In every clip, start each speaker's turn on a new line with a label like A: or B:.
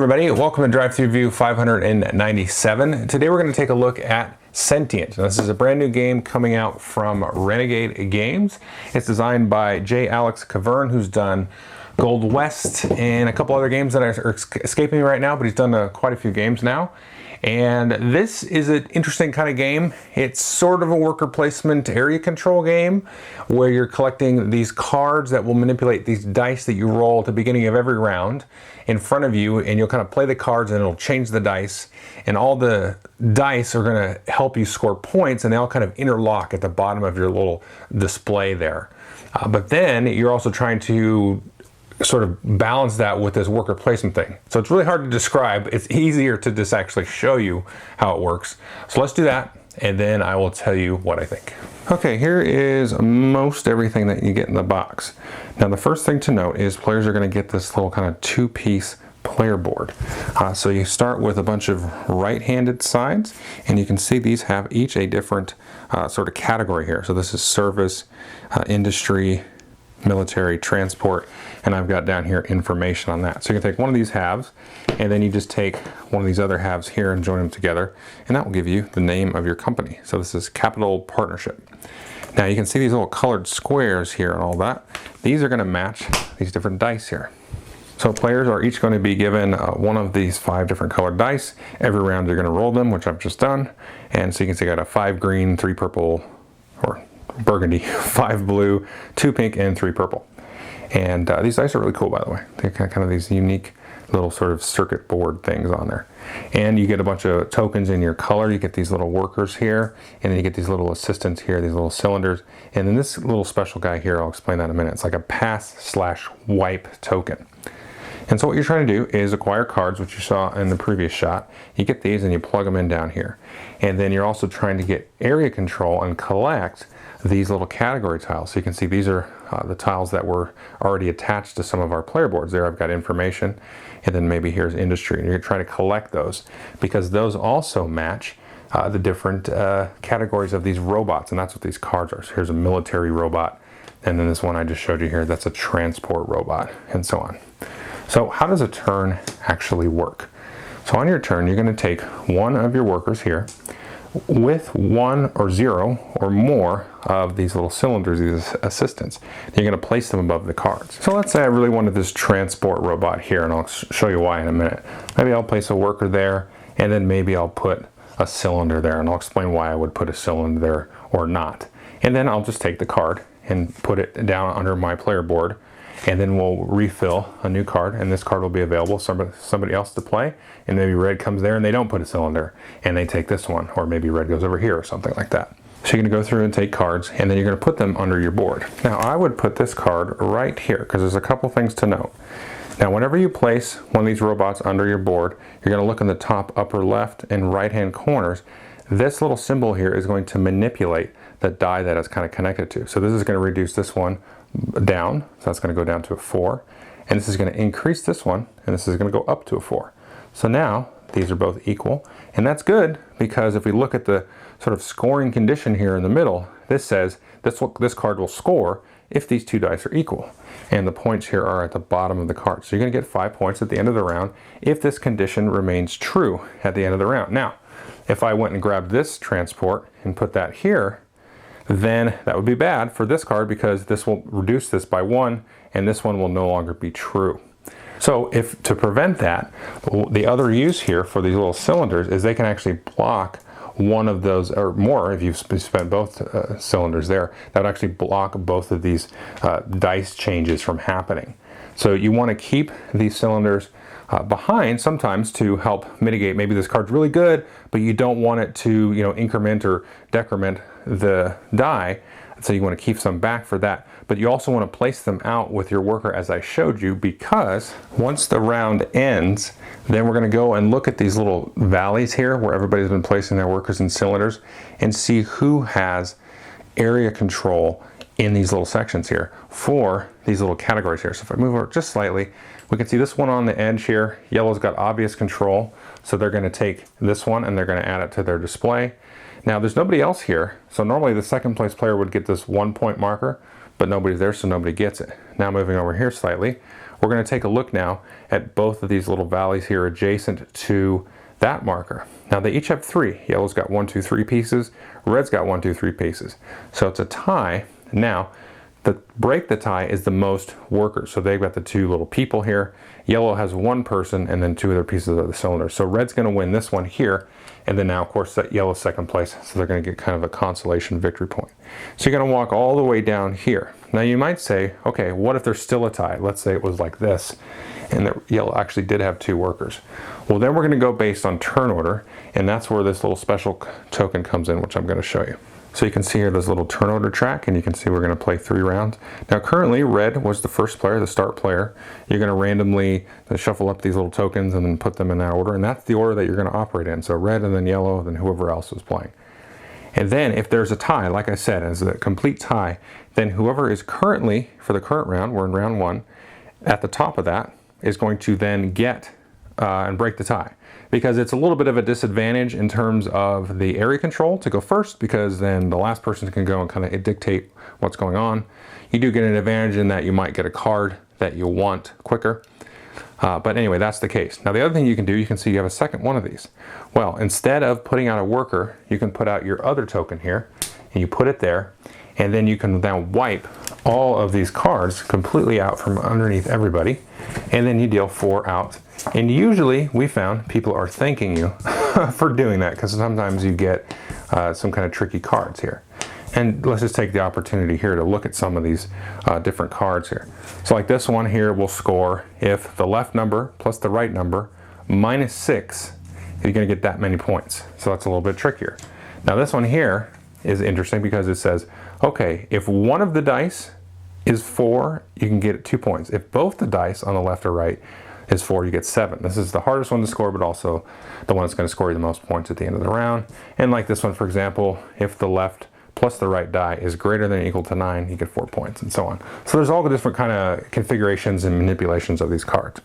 A: everybody, welcome to Drive Thru Review 597. Today we're going to take a look at Sentient. Now, this is a brand new game coming out from Renegade Games. It's designed by J. Alex Cavern, who's done Gold West and a couple other games that are escaping me right now, but he's done quite a few games now. And this is an interesting kind of game. It's sort of a worker placement area control game where you're collecting these cards that will manipulate these dice that you roll at the beginning of every round in front of you, and you'll kind of play the cards and it'll change the dice, and all the dice are going to help you score points, and they all kind of interlock at the bottom of your little display there. But then you're also trying to sort of balance that with this worker placement thing. So it's really hard to describe. It's easier to just actually show you how it works. So let's do that, and then I will tell you what I think. Okay, here is most everything that you get in the box. Now the first thing to note is players are going to get this little kind of two-piece player board. So you start with a bunch of right-handed sides, and you can see these have each a different sort of category here. So this is service, industry, military, transport, and I've got down here information on that. So you can take one of these halves, and then you just take one of these other halves here and join them together, and that will give you the name of your company. So this is Capital Partnership. Now you can see these little colored squares here and all that. These are going to match these different dice here. So players are each going to be given one of these 5 different colored dice. Every round you're going to roll them, which I've just done. And so you can see I got a 5 green, 3 purple, or burgundy, 5 blue, 2 pink, and 3 purple. And these dice are really cool, by the way. They're kind of these unique little sort of circuit board things on there. And you get a bunch of tokens in your color. You get these little workers here, and then you get these little assistants here, these little cylinders. And then this little special guy here, I'll explain that in a minute. It's like a pass/wipe token. And so what you're trying to do is acquire cards, which you saw in the previous shot. You get these and you plug them in down here. And then you're also trying to get area control and collect these little category tiles. So you can see these are the tiles that were already attached to some of our player boards. There I've got information, and then maybe here's industry. And you're trying to collect those because those also match the different categories of these robots, and that's what these cards are. So here's a military robot, and then this one I just showed you here, that's a transport robot, and so on. So how does a turn actually work? So on your turn, you're going to take one of your workers here with 1 or 0 or more of these little cylinders, these assistants. You're going to place them above the cards. So let's say I really wanted this transport robot here, and I'll show you why in a minute. Maybe I'll place a worker there, and then maybe I'll put a cylinder there, and I'll explain why I would put a cylinder there or not. And then I'll just take the card and put it down under my player board, and then we'll refill a new card, and this card will be available for somebody else to play, and maybe red comes there and they don't put a cylinder and they take this one, or maybe red goes over here or something like that. So you're going to go through and take cards, and then you're going to put them under your board. Now I would put this card right here because there's a couple things to note. Now whenever you place one of these robots under your board, you're going to look in the top upper left and right hand corners. This little symbol here is going to manipulate the die that it's kind of connected to. So this is going to reduce this one down, so that's going to go down to a 4, and this is going to increase this one, and this is going to go up to a 4. So now these are both equal, and that's good because if we look at the sort of scoring condition here in the middle, this says this card will score if these 2 dice are equal, and the points here are at the bottom of the card. So you're going to get 5 points at the end of the round if this condition remains true at the end of the round. Now if I went and grabbed this transport and put that here, then that would be bad for this card because this will reduce this by 1, and this one will no longer be true. So if to prevent that, the other use here for these little cylinders is they can actually block one of those or more. If you've spent both cylinders there, that would actually block both of these dice changes from happening. So you want to keep these cylinders behind sometimes to help mitigate. Maybe this card's really good, but you don't want it to, increment or decrement the die. So you want to keep some back for that. But you also want to place them out with your worker as I showed you, because once the round ends, then we're going to go and look at these little valleys here where everybody's been placing their workers in cylinders and see who has area control in these little sections here for these little categories here. So if I move over just slightly, we can see this one on the edge here. Yellow's got obvious control, so they're going to take this one and they're going to add it to their display. Now there's nobody else here, so normally the second place player would get this 1 point marker, but nobody's there, so nobody gets it. Now moving over here slightly, we're going to take a look now at both of these little valleys here adjacent to that marker. Now they each have 3. Yellow's got 1, 2, 3 pieces. Red's got 1, 2, 3 pieces. So it's a tie. Now, break the tie is the most workers. So they've got the 2 little people here. Yellow has 1 person and then 2 other pieces of the cylinder. So red's going to win this one here. And then now, of course, yellow's second place. So they're going to get kind of a consolation victory point. So you're going to walk all the way down here. Now you might say, okay, what if there's still a tie? Let's say it was like this, and the yellow actually did have 2 workers. Well, then we're going to go based on turn order, and that's where this little special token comes in, which I'm going to show you. So you can see here this little turn order track, and you can see we're going to play 3 rounds. Now currently red was the first player, the start player. You're going to randomly shuffle up these little tokens and then put them in that order, and that's the order that you're going to operate in. So red and then yellow, then whoever else was playing. And then if there's a tie, like I said, as a complete tie, then whoever is currently, for the current round, we're in round 1, at the top of that is going to then get and break the tie. Because it's a little bit of a disadvantage in terms of the area control to go first, because then the last person can go and kind of dictate what's going on. You do get an advantage in that you might get a card that you want quicker. But anyway, that's the case. Now the other thing you can do, you can see you have a second one of these. Well, instead of putting out a worker, you can put out your other token here, and you put it there, and then you can now wipe all of these cards completely out from underneath everybody, and then you deal 4 out. And usually we found people are thanking you for doing that, because sometimes you get some kind of tricky cards here. And let's just take the opportunity here to look at some of these different cards here. So like this one here will score if the left number plus the right number minus 6, you're going to get that many points. So that's a little bit trickier. Now this one here is interesting because it says, okay, if one of the dice is 4, you can get 2 points. If both the dice on the left or right is 4, you get 7. This is the hardest one to score, but also the one that's going to score you the most points at the end of the round. And like this one, for example, if the left plus the right die is greater than or equal to 9, you get 4 points, and so on. So there's all the different kind of configurations and manipulations of these cards.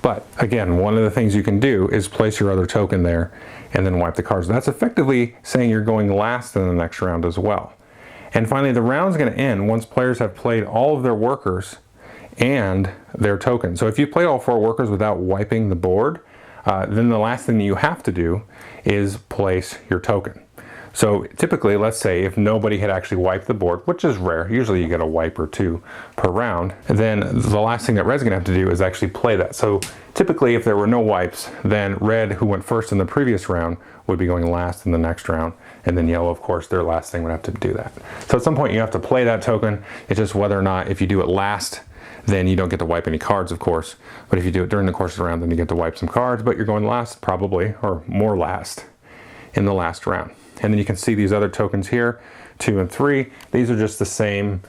A: But again, one of the things you can do is place your other token there and then wipe the cards. That's effectively saying you're going last in the next round as well. And finally, the round's going to end once players have played all of their workers and their tokens. So if you played all 4 workers without wiping the board, then the last thing that you have to do is place your token. So typically, let's say if nobody had actually wiped the board, which is rare, usually you get a wipe or 2 per round, then the last thing that red's gonna have to do is actually play that. So typically if there were no wipes, then red, who went first in the previous round, would be going last in the next round, and then yellow, of course, their last thing would have to do that. So at some point you have to play that token. It's just whether or not, if you do it last, then you don't get to wipe any cards, of course. But if you do it during the course of the round, then you get to wipe some cards, but you're going last probably, or more last, in the last round. And then you can see these other tokens here, 2 and 3. These are just the same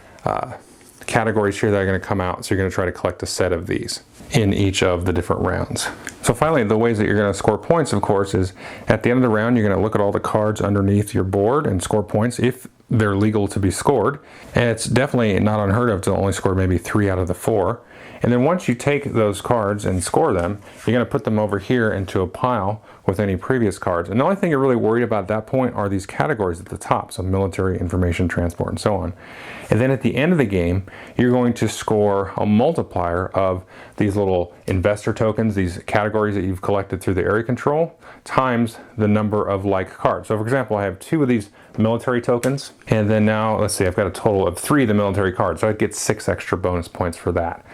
A: categories here that are going to come out. So you're going to try to collect a set of these in each of the different rounds. So finally, the ways that you're going to score points, of course, is at the end of the round, you're going to look at all the cards underneath your board and score points if they're legal to be scored. And it's definitely not unheard of to only score maybe 3 out of the 4. And then once you take those cards and score them, you're going to put them over here into a pile with any previous cards. And the only thing you're really worried about at that point are these categories at the top, so military, information, transport, and so on. And then at the end of the game, you're going to score a multiplier of these little investor tokens, these categories that you've collected through the area control, times the number of like cards. So for example, I have 2 of these military tokens, and then now, let's see, I've got a total of 3 of the military cards, so I'd get 6 extra bonus points for that.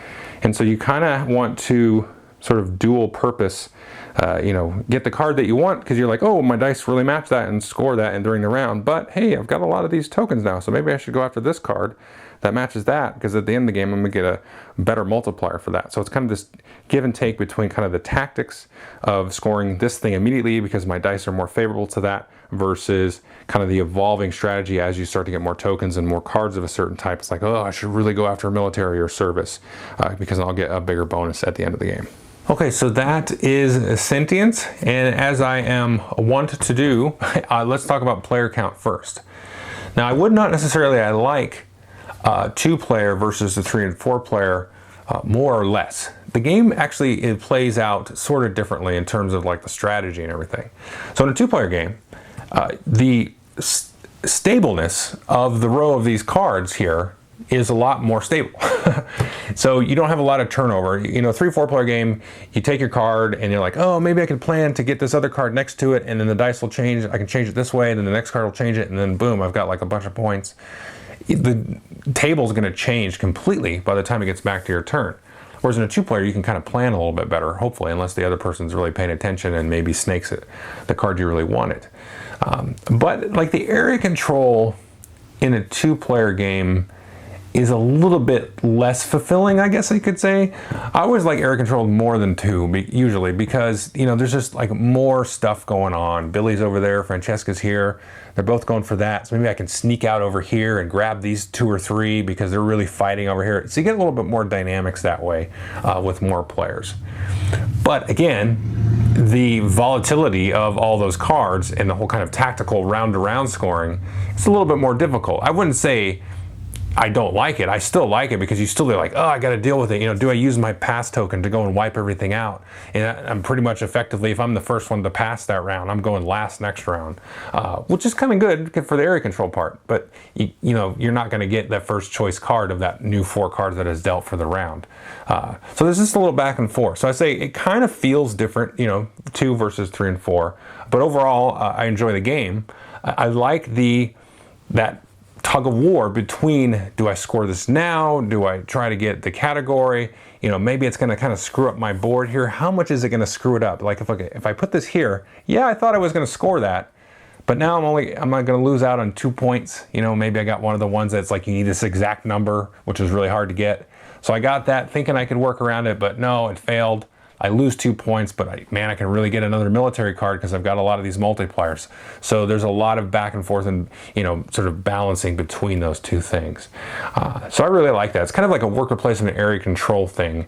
A: And so you kind of want to sort of dual purpose, get the card that you want because you're like, oh, my dice really match that and score that and during the round. But hey, I've got a lot of these tokens now, so maybe I should go after this card that matches that, because at the end of the game, I'm going to get a better multiplier for that. So it's kind of this give and take between kind of the tactics of scoring this thing immediately because my dice are more favorable to that, versus kind of the evolving strategy as you start to get more tokens and more cards of a certain type. It's like, oh, I should really go after military or service because I'll get a bigger bonus at the end of the game. Okay, so that is Sentient, and as I am wont to do, let's talk about player count first. Now, I would not necessarily, I like 2-player versus the 3 and 4 player more or less. The game actually, it plays out sort of differently in terms of like the strategy and everything. So in a 2-player game, the stableness of the row of these cards here is a lot more stable. So you don't have a lot of turnover. 3-4 player game, you take your card and you're like, oh, maybe I could plan to get this other card next to it, and then the dice will change. I can change it this way, and then the next card will change it, and then boom, I've got like a bunch of points. The table's going to change completely by the time it gets back to your turn. Whereas in a 2-player, you can kind of plan a little bit better, hopefully, unless the other person's really paying attention and maybe snakes it, the card you really wanted. But like the area control in a 2-player game is a little bit less fulfilling, I guess I could say. I always like area control more than 2, usually, because there's just like more stuff going on. Billy's over there, Francesca's here. They're both going for that. So maybe I can sneak out over here and grab these 2 or 3 because they're really fighting over here. So you get a little bit more dynamics that way with more players. But again, the volatility of all those cards and the whole kind of tactical round-to-round scoring, it's a little bit more difficult. I wouldn't say I don't like it. I still like it because you still be like, oh, I got to deal with it. Do I use my pass token to go and wipe everything out? And I'm pretty much effectively, if I'm the first one to pass that round, I'm going last next round, which is kind of good for the area control part. But you're not going to get that first choice card of that new 4 cards that is dealt for the round. So there's just a little back and forth. So I say it kind of feels different, 2 versus 3 and 4. But overall, I enjoy the game. I like that tug of war between, do I score this now? Do I try to get the category? Maybe it's going to kind of screw up my board here. How much is it going to screw it up? Like if I put this here, yeah, I thought I was going to score that, but now I'm not going to lose out on 2 points. Maybe I got one of the ones that's like you need this exact number, which is really hard to get. So I got that thinking I could work around it, but no, it failed. I lose 2 points, but I can really get another military card because I've got a lot of these multipliers. So there's a lot of back and forth and, sort of balancing between those 2 things. So I really like that. It's kind of like a worker placement area control thing.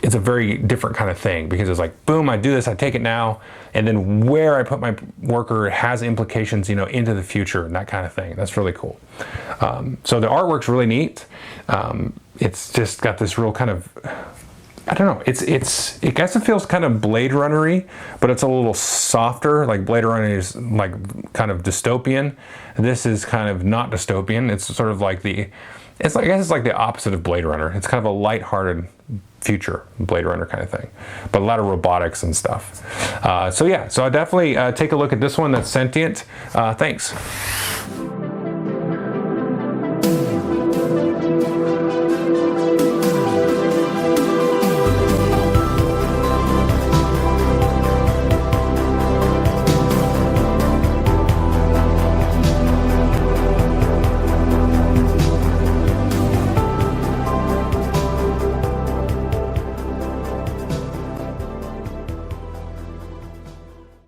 A: It's a very different kind of thing because it's like, boom, I do this, I take it now, and then where I put my worker has implications, into the future and that kind of thing. That's really cool. So the artwork's really neat. It's just got this real kind of, I don't know. I guess it feels kind of Blade Runner-y, but it's a little softer. Like Blade Runner is like kind of dystopian. This is kind of not dystopian. It's sort of like I guess it's like the opposite of Blade Runner. It's kind of a lighthearted future Blade Runner kind of thing, but a lot of robotics and stuff. So I definitely take a look at this one. That's Sentient. Thanks.